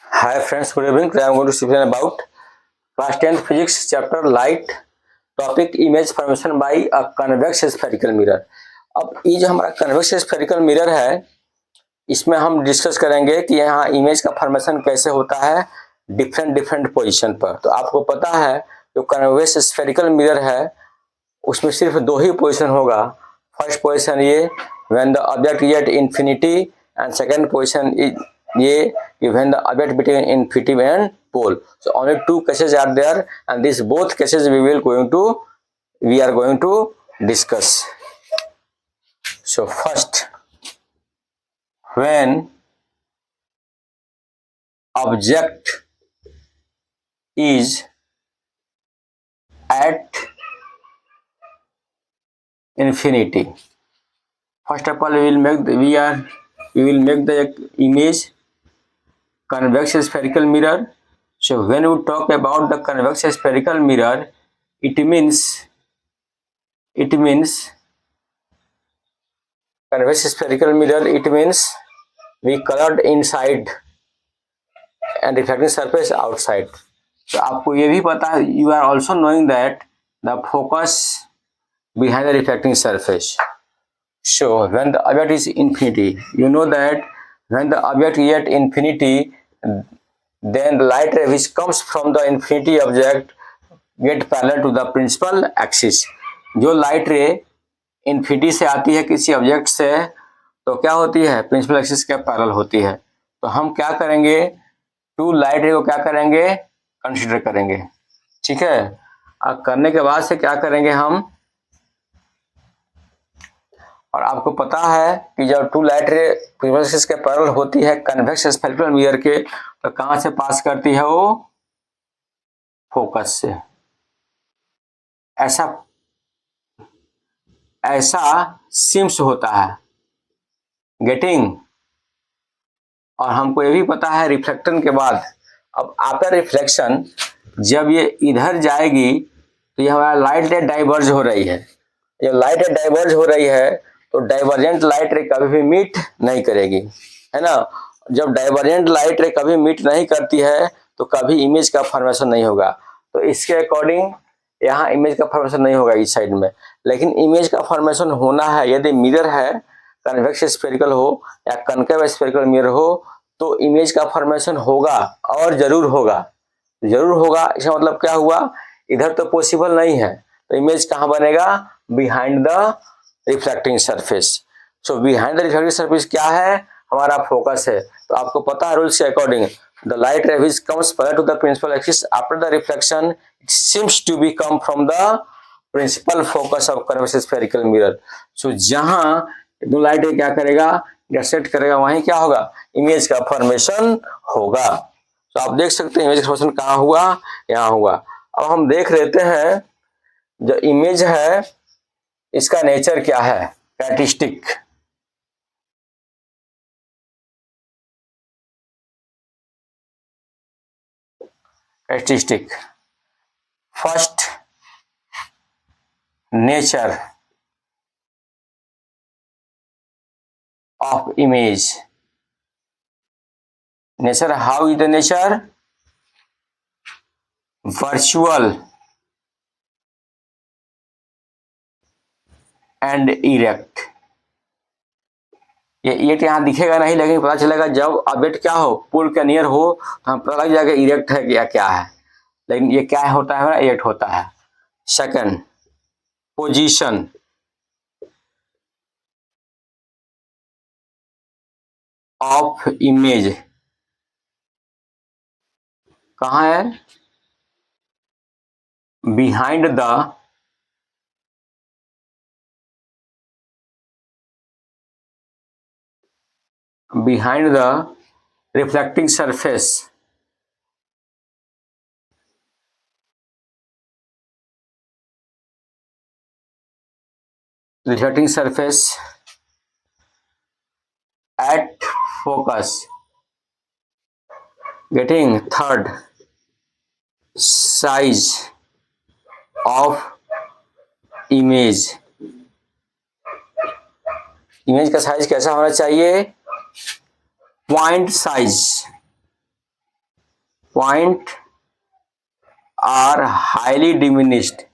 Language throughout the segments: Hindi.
Hi friends, good evening. Today I am going to speak about class 10th physics chapter light, topic image formation by a convex spherical mirror. अब ये जो हमारा कन्वेक्स स्फेरिकल मिरर है, इसमें हम डिस्कस करेंगे कि यहाँ इमेज का फॉर्मेशन कैसे होता है डिफरेंट डिफरेंट पोजीशन पर। तो आपको पता है जो कन्वेक्स स्फेरिकल मिरर है उसमें सिर्फ दो ही पोजीशन होगा। फर्स्ट पोजीशन ये when the object is at infinity and second position ये when the object between infinity and pole. So only two cases are there, and these both cases we are going to discuss. So first, when object is at infinity, first of all we will make the image convex spherical mirror. So when we talk about the convex spherical mirror, it means convex spherical mirror, it means we colored inside and reflecting surface outside. So आपको ये भी पता है, you are also knowing that the focus behind the reflecting surface. So when the object is infinity, you know that when the object is at infinity, then the light ray which comes from the infinity object get parallel to the principal axis. जो लाइट रे इन्फिनिटी से आती है किसी ऑब्जेक्ट से तो क्या होती है, प्रिंसिपल एक्सिस के पैरेलल होती है। तो हम क्या करेंगे, टू लाइट रे को क्या करेंगे, कंसीडर करेंगे। ठीक है, अब करने के बाद से क्या करेंगे हम, और आपको पता है कि जब two light ray principal axis के पैरेलल होती है कन्वेक्स स्फेरिकल मिरर के, तो कहां से पास करती है, वो फोकस से। ऐसा सिम्स होता है, गेटिंग। और हमको ये भी पता है रिफ्लेक्शन के बाद, अब आफ्टर रिफ्लेक्शन जब ये इधर जाएगी तो ये हमारा लाइट रे डाइवर्ज हो रही है। जब लाइट रे डाइवर्ज हो रही है तो डाइवर्जेंट लाइट रे कभी भी मीट नहीं करेगी, है ना। जब डाइवर्जेंट लाइट रे कभी मीट नहीं करती है तो कभी इमेज का फॉर्मेशन नहीं होगा। तो इसके अकॉर्डिंग यहाँ इमेज का फॉर्मेशन नहीं होगा इस साइड में, लेकिन इमेज का फॉर्मेशन होना है यदि मिरर है कन्वेक्स स्फेरिकल हो या कनकेव स्फेरिकल मिरर हो तो इमेज का फॉर्मेशन होगा, और जरूर होगा। इसका मतलब क्या हुआ, इधर तो पॉसिबल नहीं है तो इमेज कहाँ बनेगा, behind the reflecting surface. So behind the reflecting surface क्या है, हमारा फोकस है। तो आपको पता है रूल्स के according the light ray which comes parallel to the principal axis after the reflection it seems to be come from the principal focus of convex spherical mirror. So जहां दो लाइट रे क्या करेगा, इंटरसेक्ट करेगा, वहीं क्या होगा, इमेज का फॉर्मेशन होगा। तो आप देख सकते हैं इमेज का फॉर्मेशन कहाँ हुआ, यहाँ हुआ। अब हम देख लेते हैं जो इमेज है इसका नेचर क्या है, characteristic. First, nature of image. Nature, how is the nature, virtual and erect. ये यहाँ दिखेगा नहीं, लेकिन पता चलेगा जब ऑब्जेक्ट क्या हो, पुल के नियर हो तो हम पता लग जाएगा इरेक्ट है या क्या है, लेकिन ये क्या होता है, इरेक्ट होता है। Second, position of image. कहाँ है, behind the reflecting surface. Reflecting surface at focus. Getting third, size of image. Image का साइज कैसा होना चाहिए, point size. point are highly diminished.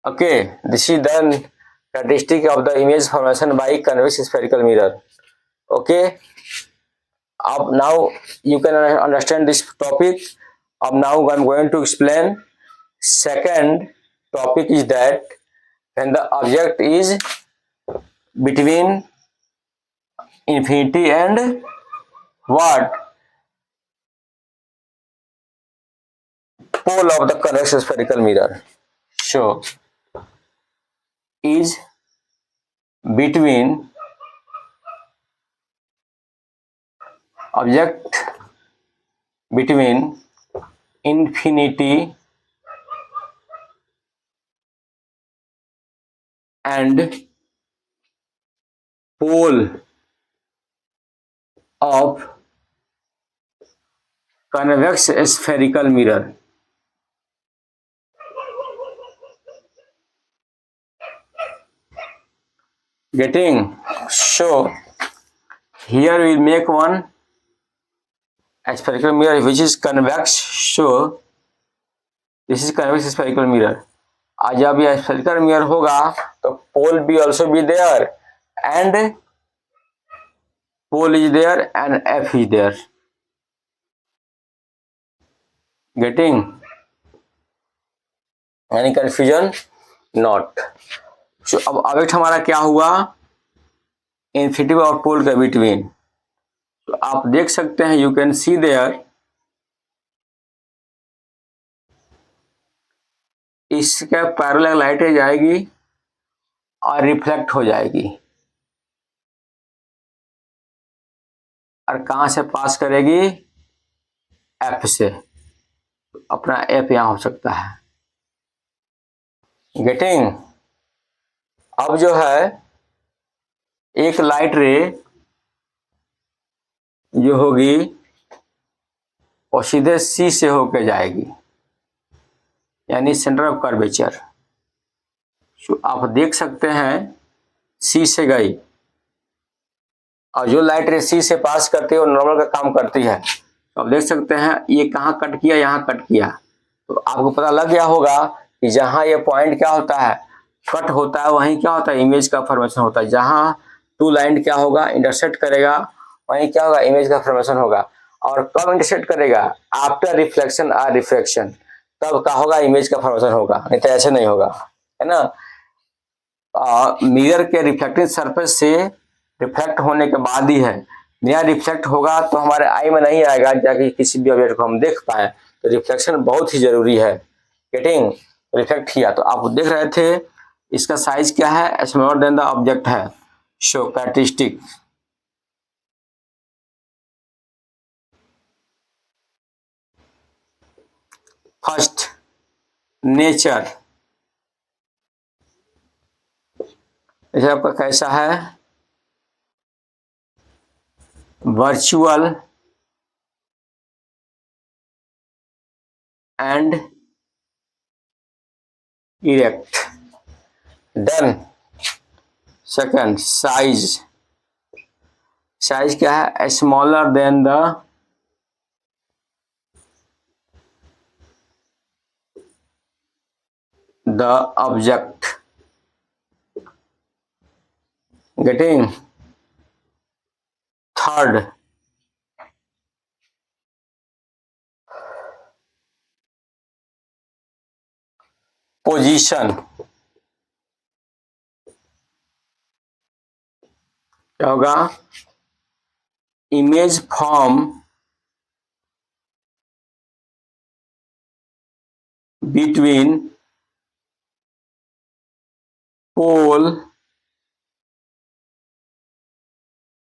Okay, this is the characteristic of the image formation by convex spherical mirror. Okay, now you can understand this topic. Now I'm going to explain. Second topic is that when the object is between infinity and what? Pole of the convex spherical mirror. So is between object between infinity and pole of convex spherical mirror. Getting? So here we make one spherical mirror which is convex. So this is convex spherical mirror. आज जब यह spherical mirror होगा तो pole भी also be there and pole is there and F is there. Getting? Any confusion? Not. So अब ऑब्जेक्ट हमारा क्या हुआ? इन्फिनिटी और पोल के बिटवीन. तो आप देख सकते हैं, यू कैन सी देयर, इसका पैरेलल लाइटें जाएगी और रिफ्लेक्ट हो जाएगी और कहां से पास करेगी? एफ से. अपना एफ यहां हो सकता है. गेटिंग? अब जो है एक लाइट रे जो होगी वो सीधे सी से होकर जाएगी, यानी सेंटर ऑफ कर्वेचर. आप देख सकते हैं सी से गई और जो लाइट रे सी से पास करती है वो नॉर्मल का काम करती है. तो आप देख सकते हैं ये कहाँ कट किया, यहाँ कट किया. तो आपको पता लग गया होगा कि जहाँ ये पॉइंट क्या होता है, कट होता है, वहीं क्या होता है? इमेज का फॉर्मेशन होता है. जहाँ टू लाइन क्या होगा? इंटरसेक्ट करेगा, वहीं क्या होगा? इमेज का फॉर्मेशन होगा. और कब इंटरसेक्ट करेगा? आफ्टर रिफ्लेक्शन और रिफ्रैक्शन. तब क्या होगा? इमेज का फॉर्मेशन होगा, नहीं तो ऐसे नहीं होगा, है ना. मिरर के रिफ्लेक्टिंग सरफेस से रिफ्लेक्ट होने के बाद ही है. नया रिफ्लेक्ट होगा तो हमारे आई में नहीं आएगा, जाके किसी भी ऑब्जेक्ट को हम देख पाए. तो रिफ्लेक्शन बहुत ही जरूरी है. गेटिंग? रिफ्लेक्ट किया तो आप देख रहे थे इसका साइज क्या है? स्मॉलर देन द ऑब्जेक्ट है. Show characteristic. First, nature. जैसे आपका कैसा है? Virtual and erect. Then second, size. Size क्या है? Smaller than the object. Getting? Third, position. क्या होगा? Image form between pole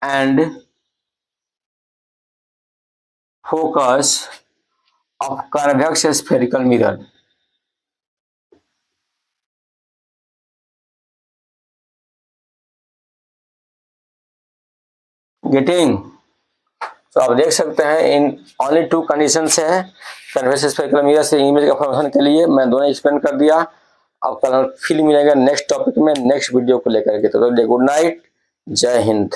and focus of convex spherical mirror. Getting? तो आप देख सकते हैं इन ओनली टू कंडीशंस है कन्वेक्स स्फेरिकल मिरर से इमेज का फॉर्मेशन के लिए. मैं दोनों एक्सप्लेन कर दिया. अब कल हम फिर मिलेंगे नेक्स्ट टॉपिक में, नेक्स्ट वीडियो को लेकर के। तो गुड नाइट, जय हिंद।